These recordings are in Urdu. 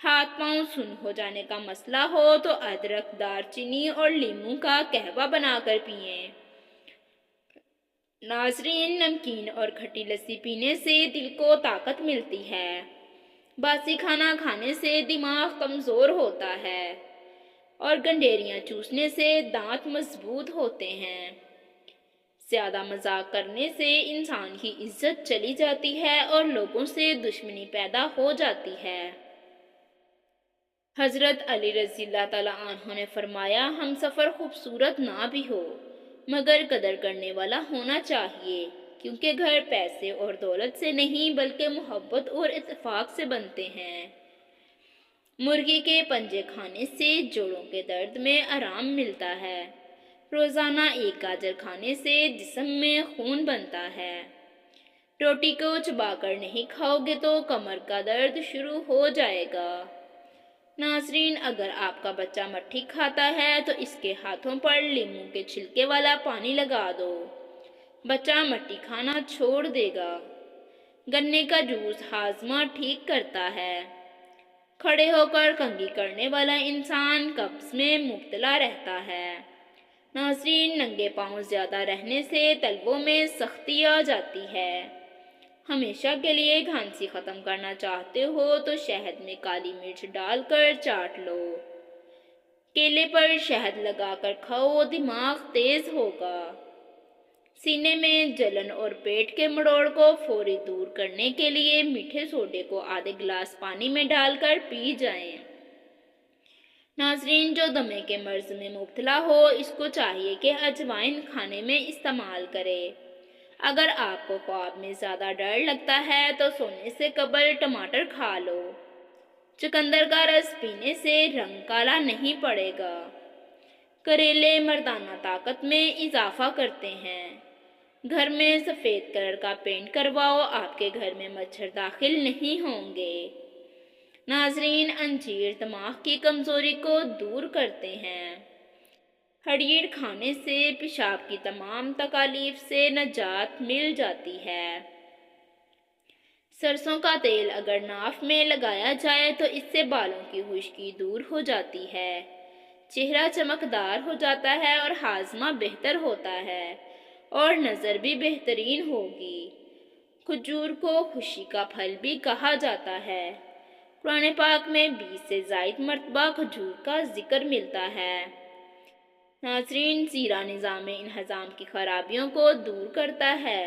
ہاتھ پاؤں سن ہو جانے کا مسئلہ ہو تو ادرک، دار چینی اور لیموں کا قہوہ بنا کر پئیں۔ ناظرین، نمکین اور کھٹی لسی پینے سے دل کو طاقت ملتی ہے۔ باسی کھانا کھانے سے دماغ کمزور ہوتا ہے اور گنڈیریاں چوسنے سے دانت مضبوط ہوتے ہیں۔ زیادہ مذاق کرنے سے انسان کی عزت چلی جاتی ہے اور لوگوں سے دشمنی پیدا ہو جاتی ہے۔ حضرت علی رضی اللہ تعالیٰ عنہ نے فرمایا، ہم سفر خوبصورت نہ بھی ہو مگر قدر کرنے والا ہونا چاہیے، کیونکہ گھر پیسے اور دولت سے نہیں بلکہ محبت اور اتفاق سے بنتے ہیں۔ مرغی کے پنجے کھانے سے جوڑوں کے درد میں آرام ملتا ہے۔ روزانہ ایک گاجر کھانے سے جسم میں خون بنتا ہے۔ روٹی کو چبا کر نہیں کھاؤ گے تو کمر کا درد شروع ہو جائے گا۔ ناظرین، اگر آپ کا بچہ مٹھی کھاتا ہے تو اس کے ہاتھوں پر لیموں کے چھلکے والا پانی لگا دو، بچہ مٹھی کھانا چھوڑ دے گا۔ گنے کا جوس ہاضمہ ٹھیک کرتا ہے۔ کھڑے ہو کر کنگھی کرنے والا انسان قبض میں مبتلا رہتا ہے۔ ناظرین، ننگے پاؤں زیادہ رہنے سے طلبوں میں سختی آ جاتی ہے۔ ہمیشہ کے لیے کھانسی ختم کرنا چاہتے ہو تو شہد میں کالی مرچ ڈال کر چاٹ لو۔ کیلے پر شہد لگا کر کھاؤ، دماغ تیز ہوگا۔ سینے میں جلن اور پیٹ کے مڑوڑ کو فوری دور کرنے کے لیے میٹھے سوڈے کو آدھے گلاس پانی میں ڈال کر پی جائیں۔ ناظرین، جو دمے کے مرض میں مبتلا ہو اس کو چاہیے کہ اجوائن کھانے میں استعمال کرے۔ اگر آپ کو خواب میں زیادہ ڈر لگتا ہے تو سونے سے قبل ٹماٹر کھا لو۔ چقندر کا رس پینے سے رنگ کالا نہیں پڑے گا۔ کریلے مردانہ طاقت میں اضافہ کرتے ہیں۔ گھر میں سفید کلر کا پینٹ کرواؤ، آپ کے گھر میں مچھر داخل نہیں ہوں گے۔ ناظرین، انجیر دماغ کی کمزوری کو دور کرتے ہیں۔ ہڑیڑ کھانے سے پیشاب کی تمام تکالیف سے نجات مل جاتی ہے۔ سرسوں کا تیل اگر ناف میں لگایا جائے تو اس سے بالوں کی خشکی دور ہو جاتی ہے، چہرہ چمکدار ہو جاتا ہے اور ہاضمہ بہتر ہوتا ہے اور نظر بھی بہترین ہوگی۔ کھجور کو خوشی کا پھل بھی کہا جاتا ہے۔ قرآن پاک میں 20 سے زائد مرتبہ کھجور کا ذکر ملتا ہے۔ ناظرین، زیرہ نظام انہضام کی خرابیوں کو دور کرتا ہے۔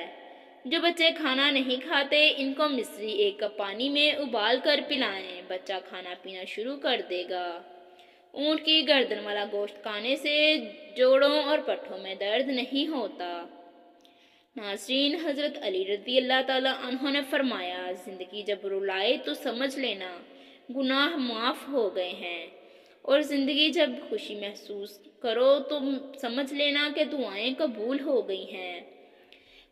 جو بچے کھانا نہیں کھاتے ان کو مصری 1 کپ پانی میں ابال کر پلائیں، بچہ کھانا پینا شروع کر دے گا۔ اونٹ کی گردن والا گوشت کھانے سے جوڑوں اور پٹھوں میں درد نہیں ہوتا۔ ناظرین، حضرت علی رضی اللہ تعالیٰ عنہ نے فرمایا، زندگی جب رلائے تو سمجھ لینا گناہ معاف ہو گئے ہیں، اور زندگی جب خوشی محسوس کرو تو سمجھ لینا کہ دعائیں قبول ہو گئی ہیں۔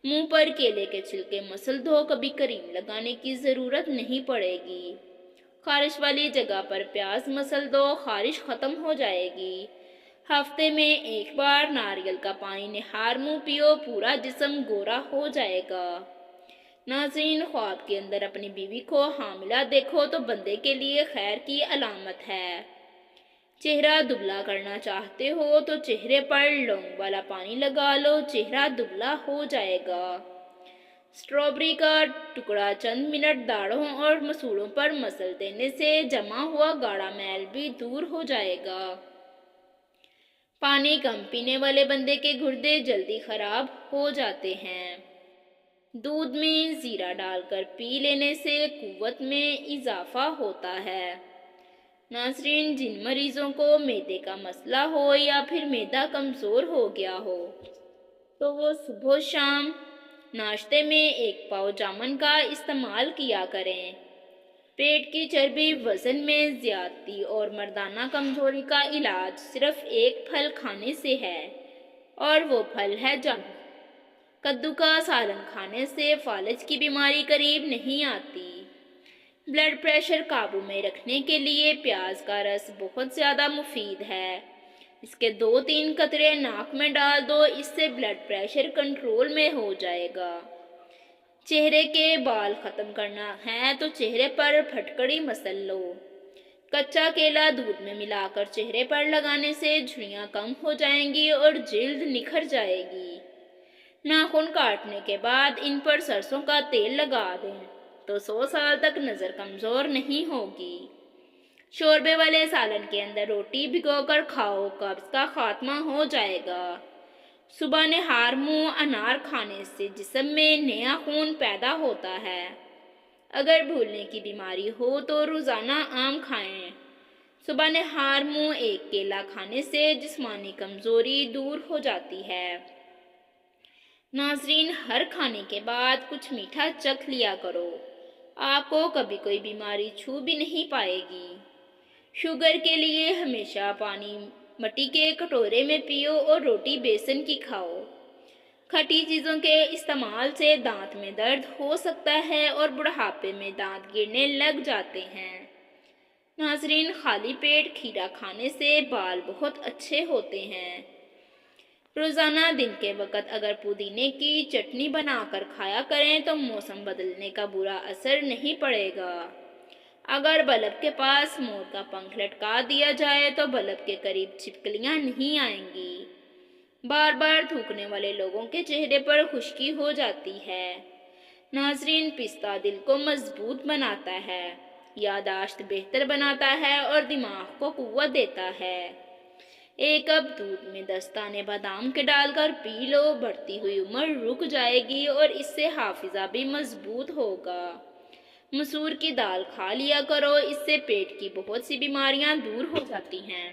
منہ پر کیلے کے چھلکے مسل دو، کبھی کریم لگانے کی ضرورت نہیں پڑے گی۔ خارش والی جگہ پر پیاز مسل دو، خارش ختم ہو جائے گی۔ ہفتے میں 1 بار ناریل کا پانی نہار منہ پیو، پورا جسم گورا ہو جائے گا۔ ناظرین، خواب کے اندر اپنی بیوی کو حاملہ دیکھو تو بندے کے لیے خیر کی علامت ہے۔ چہرہ دبلا کرنا چاہتے ہو تو چہرے پر لونگ والا پانی لگا لو، چہرہ دبلا ہو جائے گا۔ اسٹرابری کا ٹکڑا چند منٹ داڑھوں اور مسوڑوں پر مسل دینے سے جمع ہوا گاڑھا میل بھی دور ہو جائے گا۔ پانی کم پینے والے بندے کے گردے جلدی خراب ہو جاتے ہیں۔ دودھ میں زیرہ ڈال کر پی لینے سے قوت میں اضافہ ہوتا ہے۔ ناظرین، جن مریضوں کو معدے کا مسئلہ ہو یا پھر معدہ کمزور ہو گیا ہو تو وہ صبح و شام ناشتے میں 1 پاؤ جامن کا استعمال کیا کریں۔ پیٹ کی چربی، وزن میں زیادتی اور مردانہ کمزوری کا علاج صرف 1 پھل کھانے سے ہے اور وہ پھل ہے جامن۔ کدو کا سالن کھانے سے فالج کی بیماری قریب نہیں آتی۔ بلڈ پریشر قابو میں رکھنے کے لیے پیاز کا رس بہت زیادہ مفید ہے۔ اس کے 2-3 قطرے ناک میں ڈال دو، اس سے بلڈ پریشر کنٹرول میں ہو جائے گا۔ چہرے کے بال ختم کرنا ہے تو چہرے پر پھٹکڑی مسل لو۔ کچا کیلا دودھ میں ملا کر چہرے پر لگانے سے جھریاں کم ہو جائیں گی اور جلد نکھر جائے گی۔ ناخن کاٹنے کے بعد ان پر سرسوں کا تیل لگا دیں تو 100 سال تک نظر کمزور نہیں ہوگی۔ شوربے والے سالن کے اندر روٹی بھگو کر کھاؤ، قبض کا خاتمہ ہو جائے گا۔ صبح نہار منہ انار کھانے سے جسم میں نیا خون پیدا ہوتا ہے۔ اگر بھولنے کی بیماری ہو تو روزانہ آم کھائیں۔ صبح نہار منہ ایک کیلا کھانے سے جسمانی کمزوری دور ہو جاتی ہے۔ ناظرین، ہر کھانے کے بعد کچھ میٹھا چکھ لیا کرو، آپ کو کبھی کوئی بیماری چھو بھی نہیں پائے گی۔ شوگر کے لیے ہمیشہ پانی مٹی کے کٹورے میں پیو اور روٹی بیسن کی کھاؤ۔ کھٹی چیزوں کے استعمال سے دانت میں درد ہو سکتا ہے اور بڑھاپے میں دانت گرنے لگ جاتے ہیں۔ ناظرین، خالی پیٹ کھیرا کھانے سے بال بہت اچھے ہوتے ہیں۔ روزانہ دن کے وقت اگر پودینے کی چٹنی بنا کر کھایا کریں تو موسم بدلنے کا برا اثر نہیں پڑے گا۔ اگر بلب کے پاس مور کا پنکھ لٹکا دیا جائے تو بلب کے قریب چھپکلیاں نہیں آئیں گی۔ بار بار تھوکنے والے لوگوں کے چہرے پر خشکی ہو جاتی ہے۔ ناظرین، پستہ دل کو مضبوط بناتا ہے، یادداشت بہتر بناتا ہے اور دماغ کو قوت دیتا ہے۔ ایک کپ دودھ میں 10 دانے بادام کے ڈال کر پی لو، بڑھتی ہوئی عمر رک جائے گی اور اس سے حافظہ بھی مضبوط ہوگا۔ مسور کی دال کھا لیا کرو، اس سے پیٹ کی بہت سی بیماریاں دور ہو جاتی ہیں۔